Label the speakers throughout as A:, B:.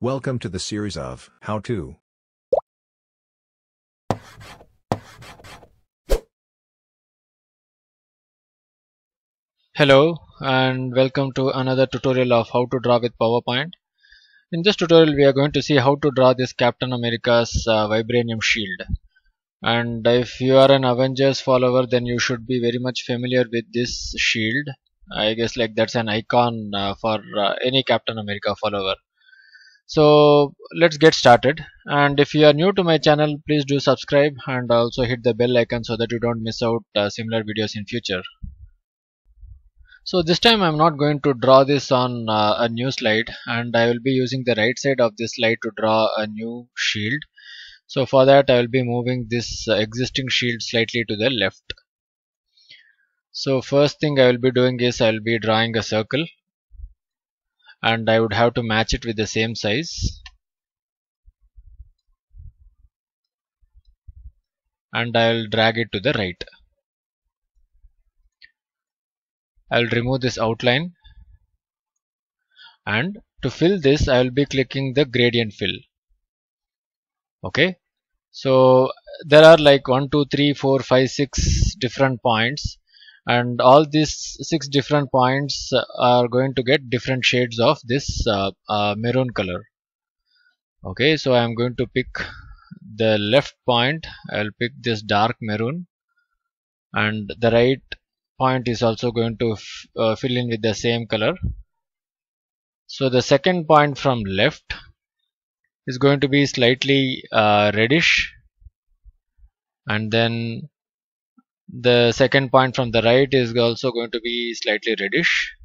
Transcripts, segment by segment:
A: Welcome to the series of How To.
B: Hello and welcome to another tutorial of how to draw with PowerPoint. In this tutorial we are going to see how to draw this Captain America's vibranium shield. And if you are an Avengers follower, then you should be very much familiar with this shield. I guess like that's an icon for any Captain America follower. So let's get started, and if you are new to my channel, please do subscribe and also hit the bell icon so that you don't miss out similar videos in future. So this time I'm not going to draw this on a new slide, and I will be using the right side of this slide to draw a new shield. So for that I will be moving this existing shield slightly to the left. So first thing I will be doing is I will be drawing a circle, and I would have to match it with the same size, and I will drag it to the right. I will remove this outline, and to fill this I will be clicking the gradient fill. Okay, so there are like 1 2 3 4 5 6 different points, and all these 6 different points are going to get different shades of this maroon color. Okay, so I am going to pick the left point. I will pick this dark maroon, and the right point is also going to fill in with the same color. So the second point from left is going to be slightly reddish, and then the second point from the right is also going to be slightly reddish,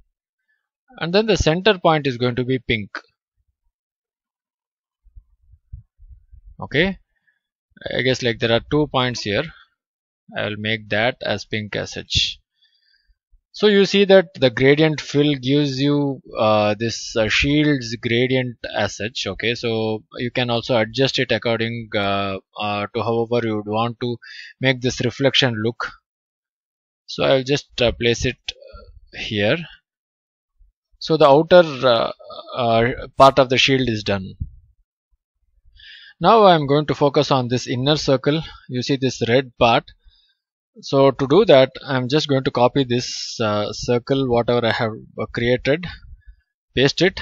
B: and then the center point is going to be pink. Okay, I guess like there are 2 points here. I will make that as pink as such. So you see that the gradient fill gives you this shield's gradient as such. Okay, so you can also adjust it according to however you would want to make this reflection look. So I'll just place it here. So the outer part of the shield is done. Now I'm going to focus on this inner circle. You see this red part. So to do that, I'm just going to copy this circle whatever I have created, paste it,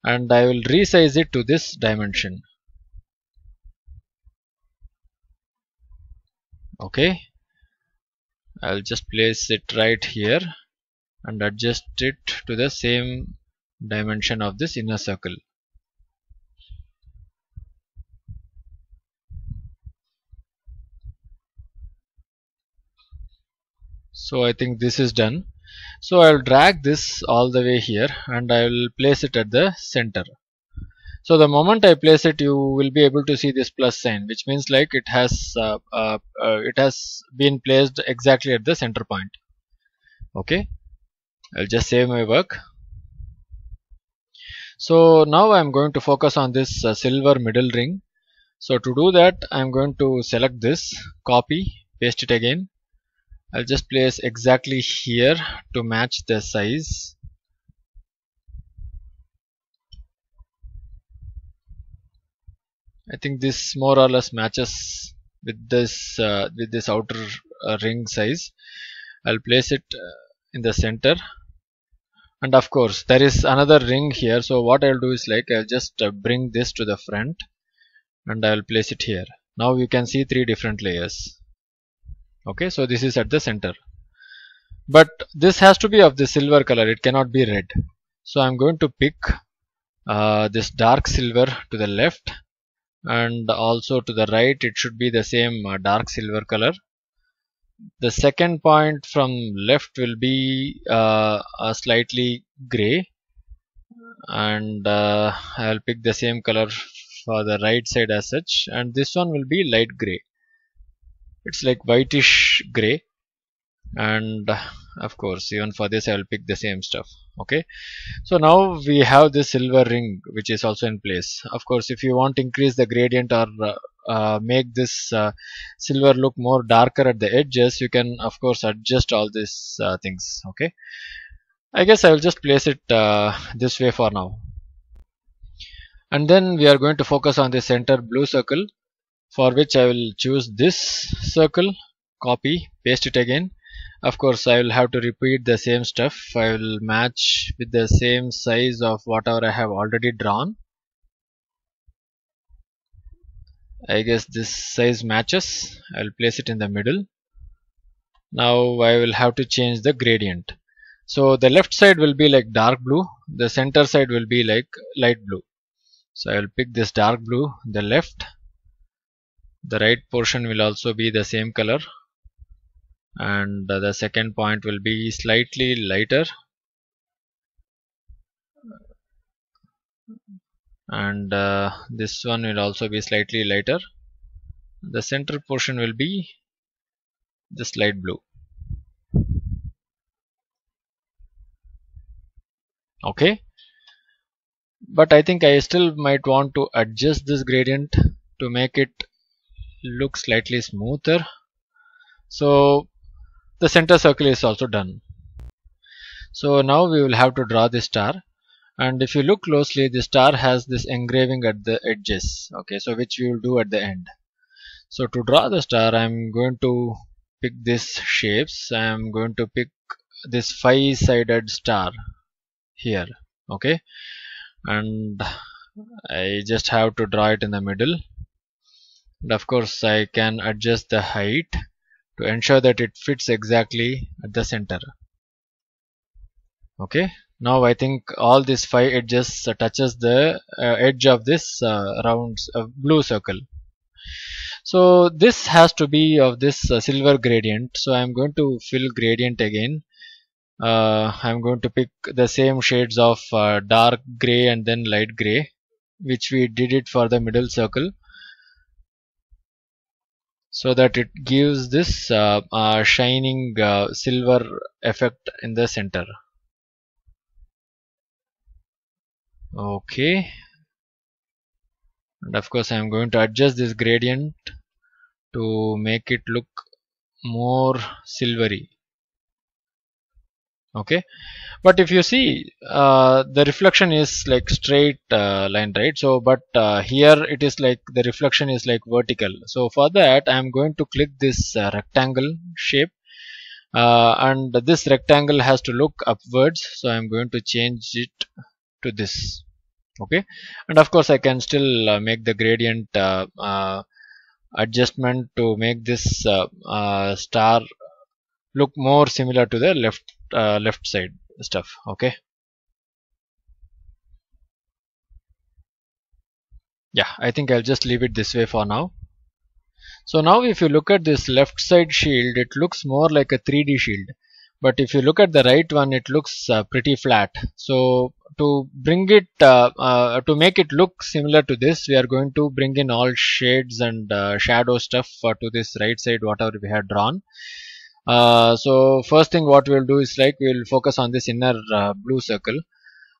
B: and I will resize it to this dimension. Okay, I'll just place it right here and adjust it to the same dimension of this inner circle. So I think this is done. So I will drag this all the way here, and I will place it at the center. So the moment I place it, you will be able to see this plus sign, which means like it has been placed exactly at the center point. Okay, I'll just save my work. So now I'm going to focus on this silver middle ring. So to do that, I'm going to select this, copy, paste it again. I'll just place exactly here to match the size. I think this more or less matches with this outer ring size. I'll place it in the center, and of course there is another ring here. So what I'll do is like I'll just bring this to the front, and I'll place it here. Now you can see 3 different layers. Okay, so this is at the center, but this has to be of the silver color, it cannot be red. So I'm going to pick this dark silver to the left, and also to the right it should be the same dark silver color. The second point from left will be a slightly gray, and I'll pick the same color for the right side as such, and this one will be light gray. It's like whitish gray, and of course even for this I will pick the same stuff. Okay, so now we have this silver ring which is also in place. Of course, if you want to increase the gradient or make this silver look more darker at the edges, you can of course adjust all these things. Okay, I guess I will just place it this way for now. And then we are going to focus on the center blue circle, for which I will choose this circle, copy, paste it again. Of course I will have to repeat the same stuff. I will match with the same size of whatever I have already drawn. I guess this size matches. I will place it in the middle. Now I will have to change the gradient. So the left side will be like dark blue, the center side will be like light blue. So I will pick this dark blue, the left. The right portion will also be the same color, and the second point will be slightly lighter, and this one will also be slightly lighter. The center portion will be this light blue. Okay, but I think I still might want to adjust this gradient to make it look slightly smoother. So the center circle is also done. So now we will have to draw the star, and if you look closely, the star has this engraving at the edges, okay, so which we will do at the end. So to draw the star, I'm going to pick these shapes. I'm going to pick this 5-sided star here, okay, and I just have to draw it in the middle. And of course I can adjust the height to ensure that it fits exactly at the center. Okay, now I think all these 5 edges touches the edge of this round blue circle. So this has to be of this silver gradient. So I'm going to fill gradient again. I'm going to pick the same shades of dark gray and then light gray, which we did it for the middle circle, so that it gives this shining silver effect in the center. Okay, and of course I'm going to adjust this gradient to make it look more silvery. Okay, but if you see the reflection is like straight line, right? So but here it is like the reflection is like vertical. So for that I am going to click this rectangle shape, and this rectangle has to look upwards, so I am going to change it to this. Okay, and of course I can still make the gradient adjustment to make this star look more similar to the left side stuff. Okay, yeah, I think I'll just leave it this way for now. So now if you look at this left side shield, it looks more like a 3D shield, but if you look at the right one, it looks pretty flat. So to bring it to make it look similar to this, we are going to bring in all shades and shadow stuff to this right side whatever we had drawn. So first thing what we'll do is like we'll focus on this inner blue circle.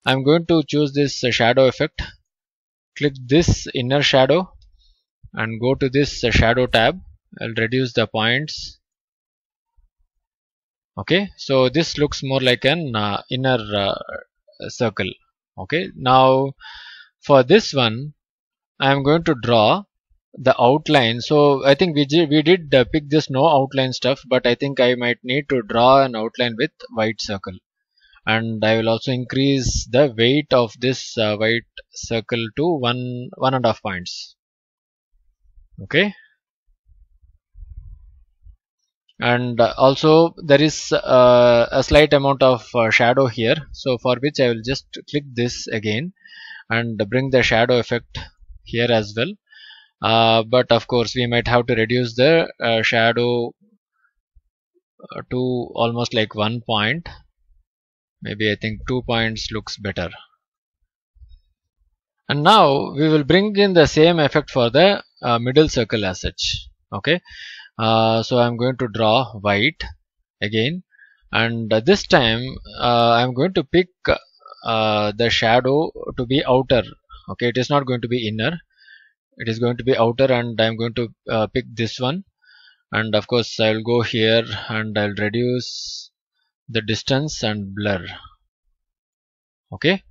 B: I'm going to choose this shadow effect, click this inner shadow and go to this shadow tab. I'll reduce the points. Okay, so this looks more like an inner circle. Okay, now for this one I am going to draw the outline. So I think we did pick this no outline stuff, but I think I might need to draw an outline with white circle, and I will also increase the weight of this white circle to 1.5 points. Okay, and also there is a slight amount of shadow here, so for which I will just click this again and bring the shadow effect here as well. But of course we might have to reduce the shadow to almost like 1 point. Maybe I think 2 points looks better. And now we will bring in the same effect for the middle circle as such. Okay, so I'm going to draw white again, and this time I'm going to pick the shadow to be outer. Okay, it is not going to be inner, it is going to be outer, and I'm going to pick this one, and of course I'll go here and I'll reduce the distance and blur. Okay,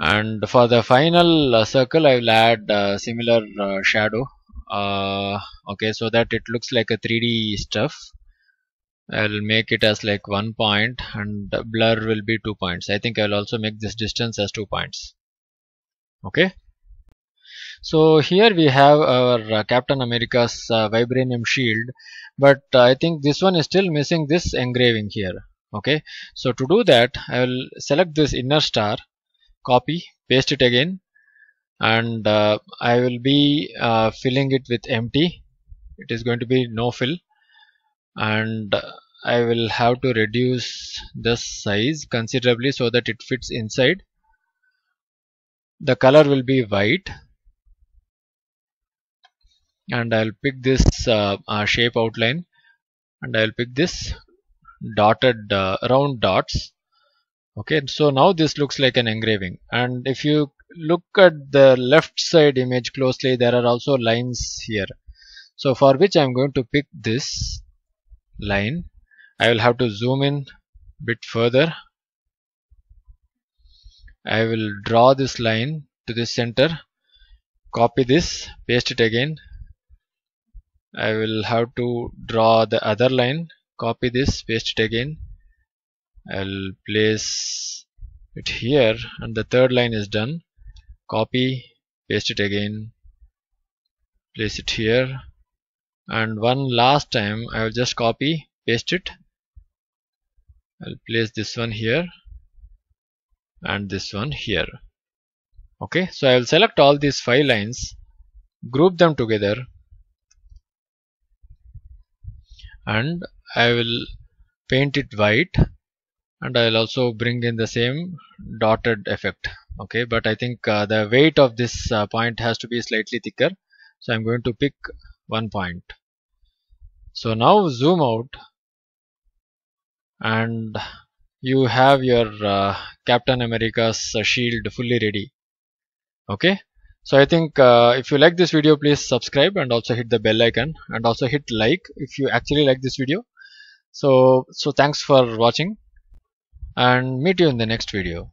B: And for the final circle, I will add similar shadow, okay, so that it looks like a 3D stuff. I'll make it as like 1 point, and blur will be 2 points. I think I'll also make this distance as 2 points. Okay, so here we have our Captain America's vibranium shield, but I think this one is still missing this engraving here. Okay, so to do that, I will select this inner star, copy, paste it again, and I will be filling it with empty. It is going to be no fill, and I will have to reduce this size considerably so that it fits inside. The color will be white, and I'll pick this shape outline, and I'll pick this dotted round dots. Okay, so now this looks like an engraving, and if you look at the left side image closely, there are also lines here, so for which I'm going to pick this line. I will have to zoom in a bit further. I will draw this line to the center, copy this, paste it again. I will have to draw the other line, copy this, paste it again. I'll place it here, and the third line is done. Copy, paste it again, place it here, and one last time I will just copy, paste it. I'll place this one here and this one here. Okay, so I will select all these 5 lines, group them together, and I will paint it white, and I will also bring in the same dotted effect. Okay, but I think the weight of this point has to be slightly thicker, so I'm going to pick 1 point. So now zoom out, and you have your Captain America's shield fully ready. Okay, so I think if you like this video, please subscribe and also hit the bell icon, and also hit like if you actually like this video. So thanks for watching, and meet you in the next video.